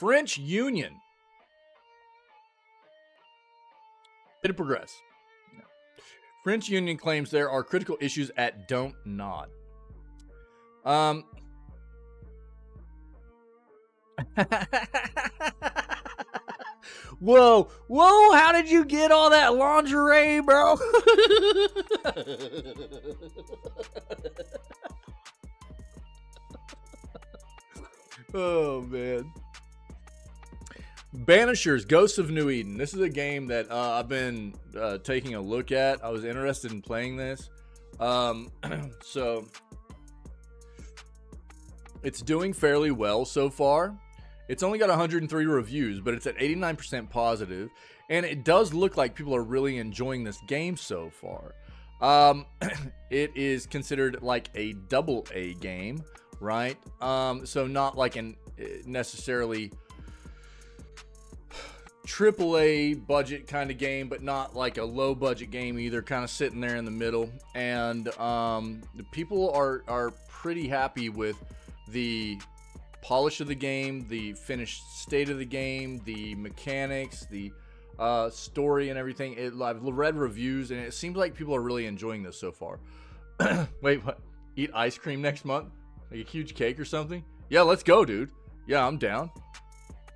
French Union. It'll progress. French Union claims there are critical issues at Don't Nod. Whoa, how did you get all that lingerie, bro? Oh, man. Banishers, Ghosts of New Eden. This is a game that I've been taking a look at. I was interested in playing this. So, it's doing fairly well so far. It's only got 103 reviews, but it's at 89% positive, and it does look like people are really enjoying this game so far. It is considered like a AA game, right? So not like an necessarily AAA budget kind of game, but not like a low budget game either, kind of sitting there in the middle. And the people are pretty happy with the polish of the game, the finished state of the game, the mechanics, the story and everything. I've read reviews, and it seems like people are really enjoying this so far. Wait, what? Eat ice cream next month? Like a huge cake or something? Yeah, let's go, dude. Yeah, I'm down.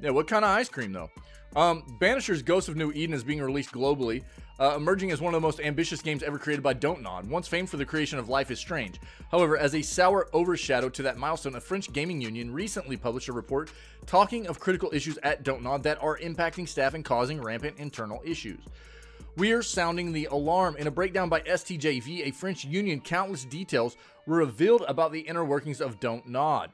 Yeah, what kind of ice cream, though? Banishers Ghosts of New Eden is being released globally, emerging as one of the most ambitious games ever created by Don't Nod, once famed for the creation of Life is Strange. However, as a sour overshadow to that milestone, a French gaming union recently published a report talking of critical issues at Don't Nod that are impacting staff and causing rampant internal issues. We are sounding the alarm. In a breakdown by STJV, a French union, countless details were revealed about the inner workings of Don't Nod.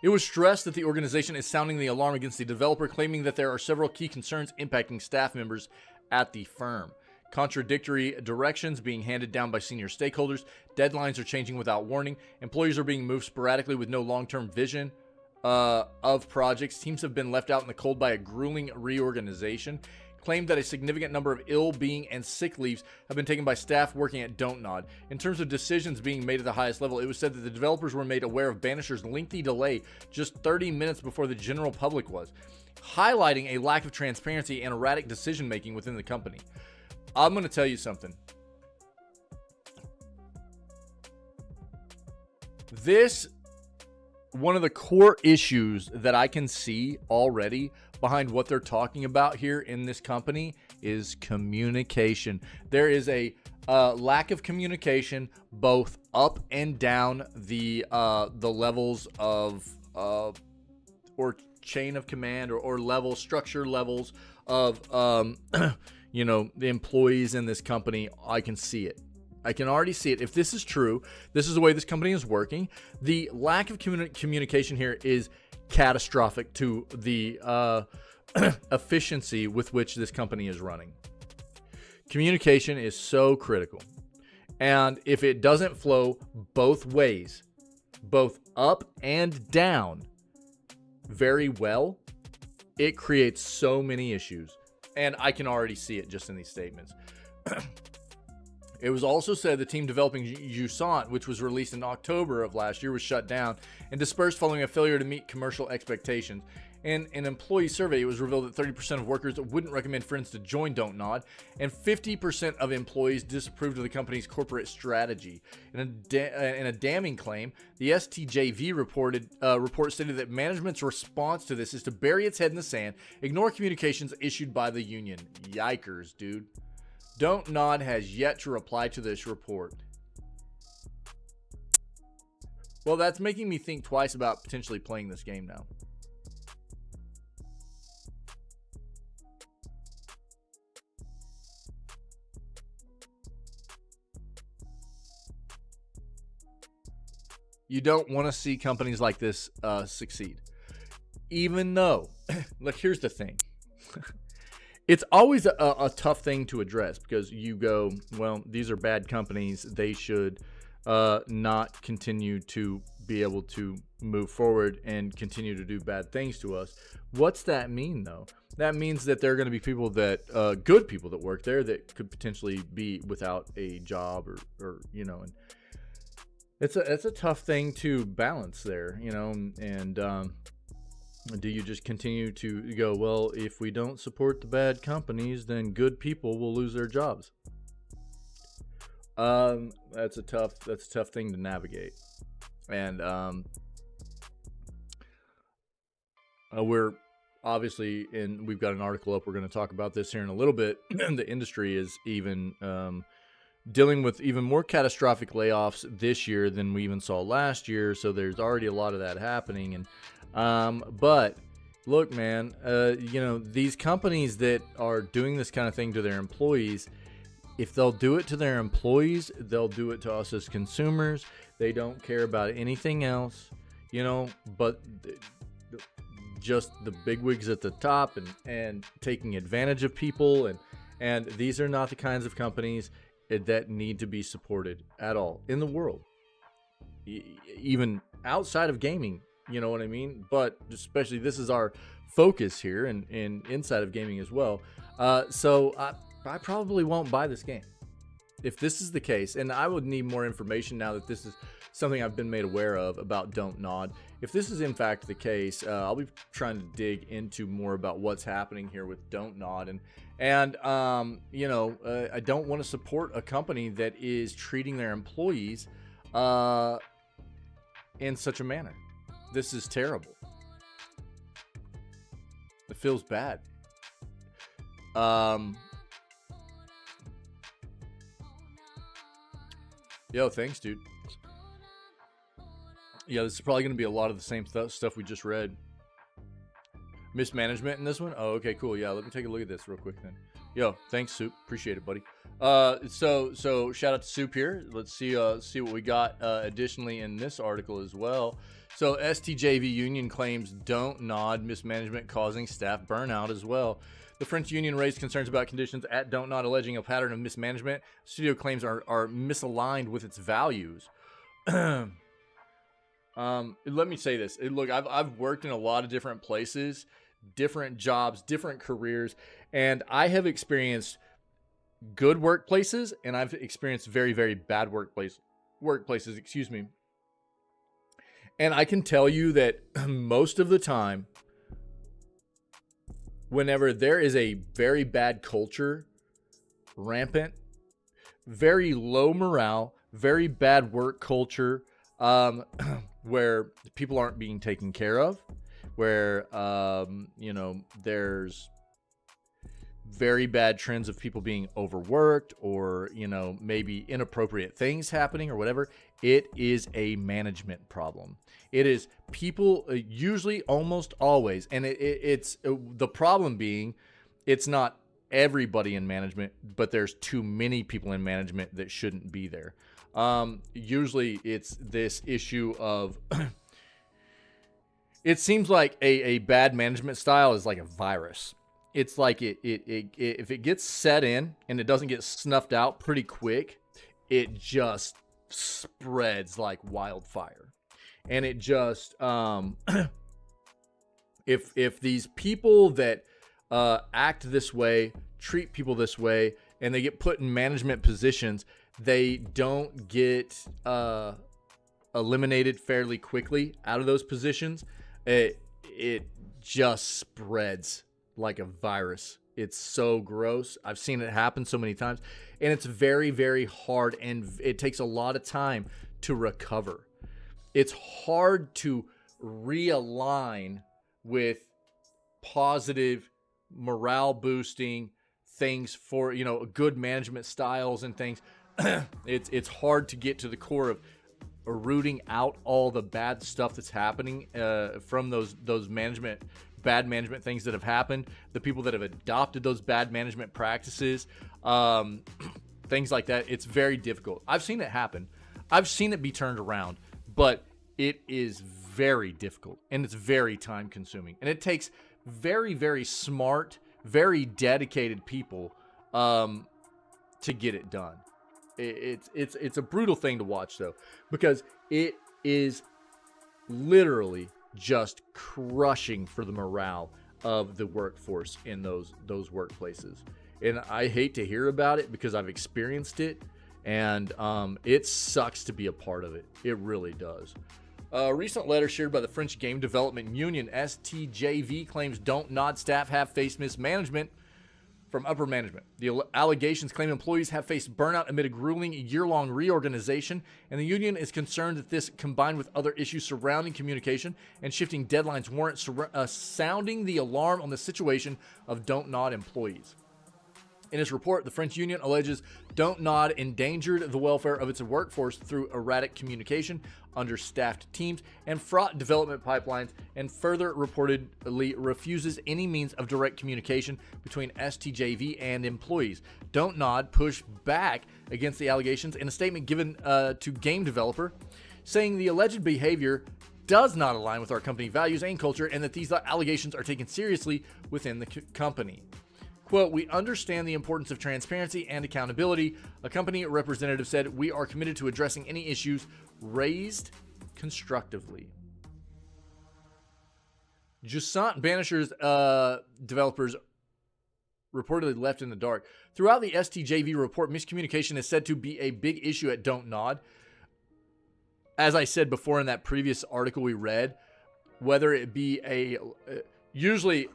It was stressed that the organization is sounding the alarm against the developer, claiming that there are several key concerns impacting staff members at the firm. Contradictory directions being handed down by senior stakeholders, deadlines are changing without warning, employees are being moved sporadically with no long-term vision of projects, teams have been left out in the cold by a grueling reorganization, claimed that a significant number of ill-being and sick leaves have been taken by staff working at Don't Nod. In terms of decisions being made at the highest level, it was said that the developers were made aware of Banisher's lengthy delay just 30 minutes before the general public was, highlighting a lack of transparency and erratic decision-making within the company. I'm going to tell you something. One of the core issues that I can see already behind what they're talking about here in this company is communication. There is a lack of communication both up and down the levels of or chain of command or level structure levels of you know, the employees in this company. I can see it. I can already see it. If this is true, this is the way this company is working. The lack of communication here is catastrophic to the efficiency with which this company is running. Communication is so critical. And if it doesn't flow both ways, both up and down very well, it creates so many issues. And I can already see it just in these statements. It was also said the team developing Jusant, which was released in October of last year, was shut down and dispersed following a failure to meet commercial expectations. In an employee survey, it was revealed that 30% of workers wouldn't recommend friends to join Don't Nod, and 50% of employees disapproved of the company's corporate strategy. In a damning claim, the STJV report stated that management's response to this is to bury its head in the sand, ignore communications issued by the union. Yikers, dude. Don't Nod has yet to reply to this report. Well, that's making me think twice about potentially playing this game now. You don't want to see companies like this succeed. Even though, look, here's the thing. It's always a tough thing to address because you go, well, these are bad companies. They should not continue to be able to move forward and continue to do bad things to us. What's that mean, though? That means that there are going to be people that, good people that work there that could potentially be without a job or you know, and it's a tough thing to balance there, you know, and Do you just continue to go, well, if we don't support the bad companies, then good people will lose their jobs? That's a tough thing to navigate. And we're obviously we've got an article up. We're going to talk about this here in a little bit. The industry is even dealing with even more catastrophic layoffs this year than we even saw last year. So there's already a lot of that happening. And but look, man, you know, these companies that are doing this kind of thing to their employees, if they'll do it to their employees, they'll do it to us as consumers. They don't care about anything else, you know, but just the bigwigs at the top and taking advantage of people. And these are not the kinds of companies that need to be supported at all in the world, even outside of gaming. You know what I mean? But especially this is our focus here and inside of gaming as well. So I probably won't buy this game if this is the case. And I would need more information now that this is something I've been made aware of about Don't Nod. If this is in fact the case, I'll be trying to dig into more about what's happening here with Don't Nod. And you know, I don't want to support a company that is treating their employees in such a manner. This is terrible. It feels bad. Yo, thanks, dude. Yeah, this is probably going to be a lot of the same stuff we just read. Mismanagement in this one? Oh, okay, cool. Yeah, let me take a look at this real quick then. Yo, thanks, Soup. Appreciate it, buddy. So shout out to Soup here. Let's see what we got additionally in this article as well. So STJV union claims Don't Nod mismanagement causing staff burnout as well. The French union raised concerns about conditions at Don't Nod, alleging a pattern of mismanagement. Studio claims are misaligned with its values. Let me say this. Look, I've worked in a lot of different places, different jobs, different careers, and I have experienced good workplaces and I've experienced very, very bad workplaces, excuse me. And I can tell you that most of the time, whenever there is a very bad culture rampant, very low morale, very bad work culture, where people aren't being taken care of, where, you know, there's very bad trends of people being overworked or, you know, maybe inappropriate things happening or whatever, it is a management problem. It is people, usually almost always, and it's the problem being it's not everybody in management, but there's too many people in management that shouldn't be there. Usually it's this issue of it seems like a bad management style is like a virus. It's like it if it gets set in and it doesn't get snuffed out pretty quick, it just spreads like wildfire. And it just if these people that act this way, treat people this way, and they get put in management positions, they don't get eliminated fairly quickly out of those positions. It just spreads like a virus. It's so gross. I've seen it happen so many times, and it's very, very hard, and it takes a lot of time to recover. It's hard to realign with positive morale boosting things for, you know, good management styles and things. It's hard to get to the core of rooting out all the bad stuff that's happening from those bad management things that have happened, the people that have adopted those bad management practices, things like that. It's very difficult. I've seen it happen. I've seen it be turned around, but it is very difficult and it's very time consuming, and it takes very, very smart, very dedicated people to get it done. It's a brutal thing to watch though, because it is literally just crushing for the morale of the workforce in those workplaces. And I hate to hear about it because I've experienced it, and it sucks to be a part of it. It really does. A recent letter shared by the French Game Development Union, STJV, claims Don't Nod staff have faced mismanagement from upper management. The allegations claim employees have faced burnout amid a grueling year-long reorganization, and the union is concerned that this, combined with other issues surrounding communication and shifting deadlines, warrant sounding the alarm on the situation of Don't Nod employees. In its report, the French union alleges Don't Nod endangered the welfare of its workforce through erratic communication, understaffed teams, and fraught development pipelines, and further reportedly refuses any means of direct communication between STJV and employees. Don't Nod pushed back against the allegations in a statement given to Game Developer, saying the alleged behavior does not align with our company values and culture, and that these allegations are taken seriously within the company. Quote, "We understand the importance of transparency and accountability," a company representative said. "We are committed to addressing any issues raised constructively." Jusant Banishers developers reportedly left in the dark. Throughout the STJV report, miscommunication is said to be a big issue at Don't Nod. As I said before in that previous article we read, whether it be usually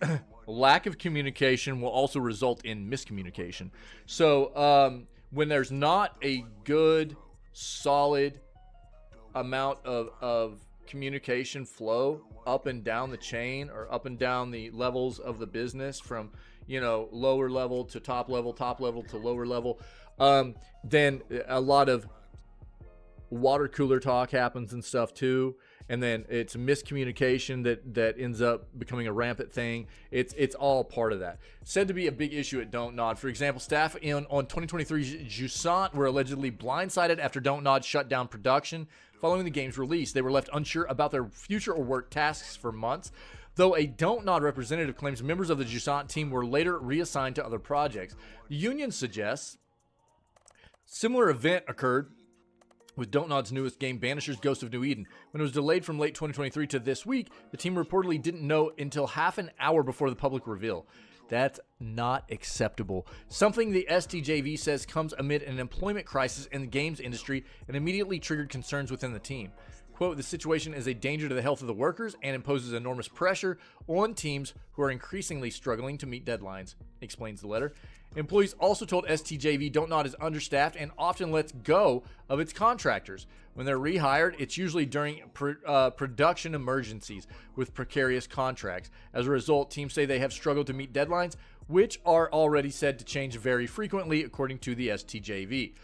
lack of communication will also result in miscommunication. So when there's not a good, solid amount of communication flow up and down the chain, or up and down the levels of the business, from lower level to top level to lower level, then a lot of water cooler talk happens and stuff too. And then it's miscommunication that ends up becoming a rampant thing. It's all part of that. Said to be a big issue at Don't Nod. For example, staff on 2023's Jusant were allegedly blindsided after Don't Nod shut down production following the game's release. They were left unsure about their future or work tasks for months, though a Don't Nod representative claims members of the Jusant team were later reassigned to other projects. The union suggests similar event occurred with Don't Nod's newest game, Banishers: Ghost of New Eden. When it was delayed from late 2023 to this week, the team reportedly didn't know until half an hour before the public reveal. That's not acceptable. Something the STJV says comes amid an employment crisis in the games industry and immediately triggered concerns within the team. Quote, "The situation is a danger to the health of the workers and imposes enormous pressure on teams who are increasingly struggling to meet deadlines," explains the letter. Employees also told STJV Don't Nod is understaffed and often lets go of its contractors. When they're rehired, it's usually during production emergencies with precarious contracts. As a result, teams say they have struggled to meet deadlines, which are already said to change very frequently, according to the STJV.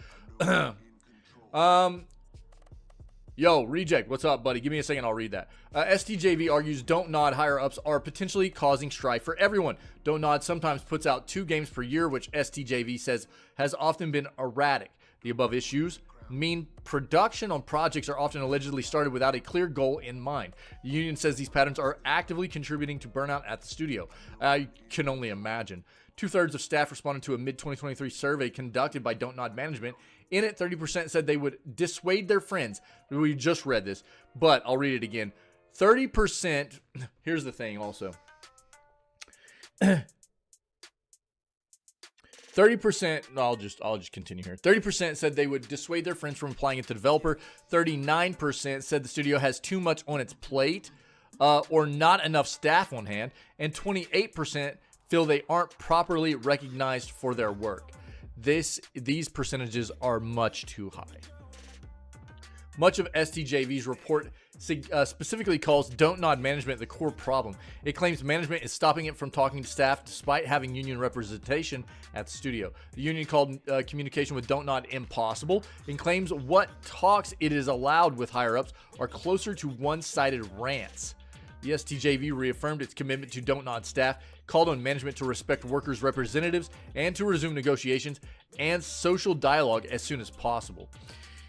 Yo, Reject, what's up, buddy? Give me a second, I'll read that. STJV argues Don't Nod higher-ups are potentially causing strife for everyone. Don't Nod sometimes puts out 2 games per year, which STJV says has often been erratic. The above issues mean production on projects are often allegedly started without a clear goal in mind. The union says these patterns are actively contributing to burnout at the studio. I can only imagine. 2/3 of staff responded to a mid-2023 survey conducted by Don't Nod Management. In it, 30% said they would dissuade their friends. We just read this, but I'll read it again. 30%, here's the thing also. 30%, I'll just continue here. 30% said they would dissuade their friends from applying it to developer. 39% said the studio has too much on its plate or not enough staff on hand. And 28% feel they aren't properly recognized for their work. These percentages are much too high. Much of STJV's report specifically calls Don't Nod Management the core problem. It claims management is stopping it from talking to staff despite having union representation at the studio. The union called communication with Don't Nod impossible and claims what talks it is allowed with higher-ups are closer to one-sided rants. The STJV reaffirmed its commitment to Don't Nod staff, called on management to respect workers' representatives and to resume negotiations and social dialogue as soon as possible.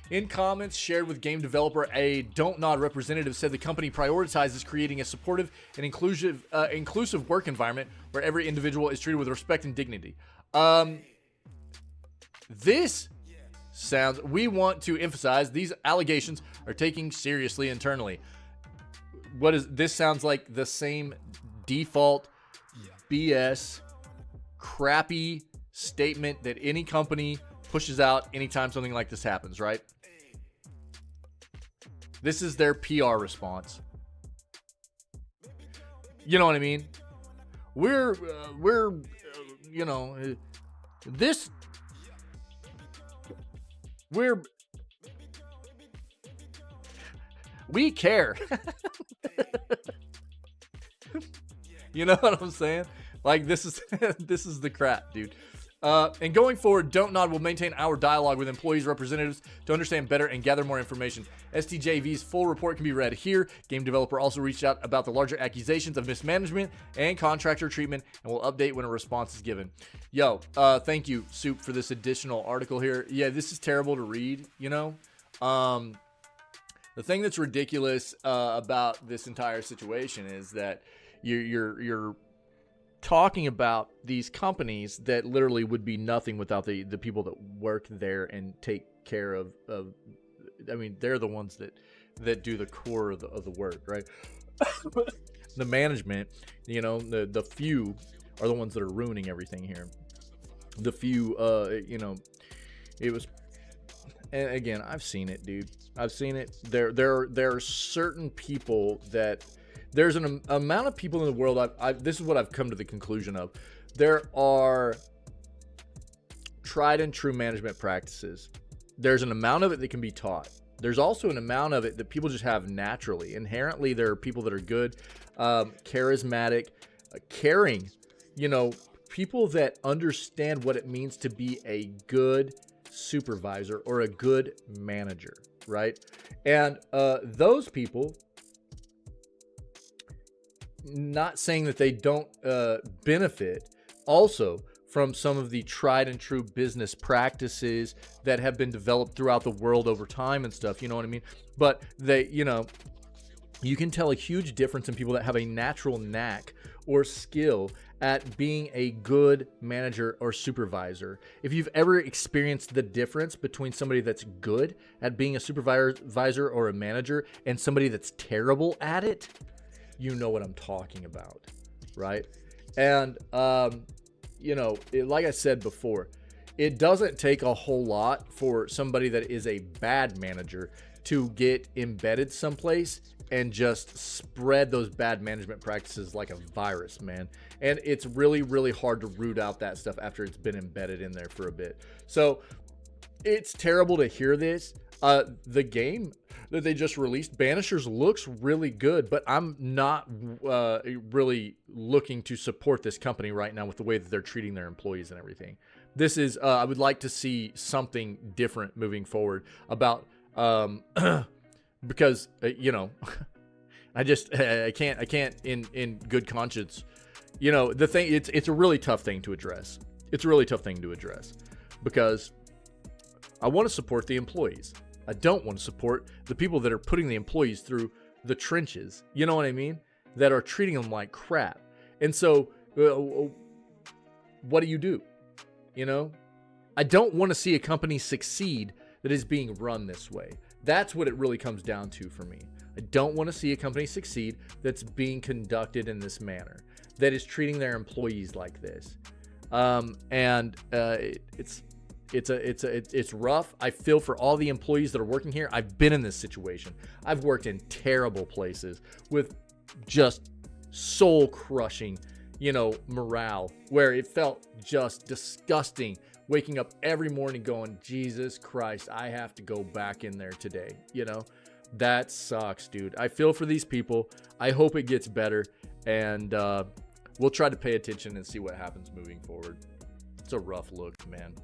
In comments shared with Game Developer, a Don't Nod representative said the company prioritizes creating a supportive and inclusive work environment where every individual is treated with respect and dignity. This sounds, we want to emphasize these allegations are taken seriously internally. This sounds like the same default BS crappy statement that any company pushes out anytime something like this happens, right? This is their PR response. You know what I mean? We're you know, this, we care. You know what I'm saying? Like, this is this is the crap, dude. And going forward, Don't Nod will maintain our dialogue with employees representatives to understand better and gather more information. STJV's full report can be read here. Game developer also reached out about the larger accusations of mismanagement and contractor treatment, and will update when a response is given. Yo, thank you, Soup, for this additional article here. Yeah, this is terrible to read, you know? The thing that's ridiculous about this entire situation is that you're talking about these companies that literally would be nothing without the people that work there and take care of I mean, they're the ones that do the core of the work, right? The management, you know, the few are the ones that are ruining everything here. The few, you know, it was, and again, I've seen it, dude. I've seen it. There are certain people that, there's an amount of people in the world, this is what I've come to the conclusion of. There are tried and true management practices. There's an amount of it that can be taught. There's also an amount of it that people just have naturally. Inherently, there are people that are good, charismatic, caring, you know, people that understand what it means to be a good supervisor or a good manager, right? And those people, not saying that they don't benefit also from some of the tried and true business practices that have been developed throughout the world over time and stuff, you know what I mean? But they, you know, you can tell a huge difference in people that have a natural knack or skill at being a good manager or supervisor. If you've ever experienced the difference between somebody that's good at being a supervisor or a manager and somebody that's terrible at it, you know what I'm talking about, right? And, you know, like I said before, it doesn't take a whole lot for somebody that is a bad manager to get embedded someplace and just spread those bad management practices like a virus, man. And it's really, really hard to root out that stuff after it's been embedded in there for a bit. So it's terrible to hear this. The game that they just released, Banishers, looks really good, but I'm not really looking to support this company right now with the way that they're treating their employees and everything. This is, I would like to see something different moving forward about, because, you know, I can't in good conscience, you know, the thing, it's a really tough thing to address. It's a really tough thing to address because I want to support the employees. I don't want to support the people that are putting the employees through the trenches. You know what I mean? That are treating them like crap. And so, what do? You know? I don't want to see a company succeed that is being run this way. That's what it really comes down to for me. I don't want to see a company succeed that's being conducted in this manner, that is treating their employees like this. It's rough. I feel for all the employees that are working here. I've been in this situation. I've worked in terrible places with just soul crushing, you know, morale, where it felt just disgusting waking up every morning going, Jesus Christ, I have to go back in there today. You know, that sucks, dude. I feel for these people. I hope it gets better, and we'll try to pay attention and see what happens moving forward. It's a rough look, man.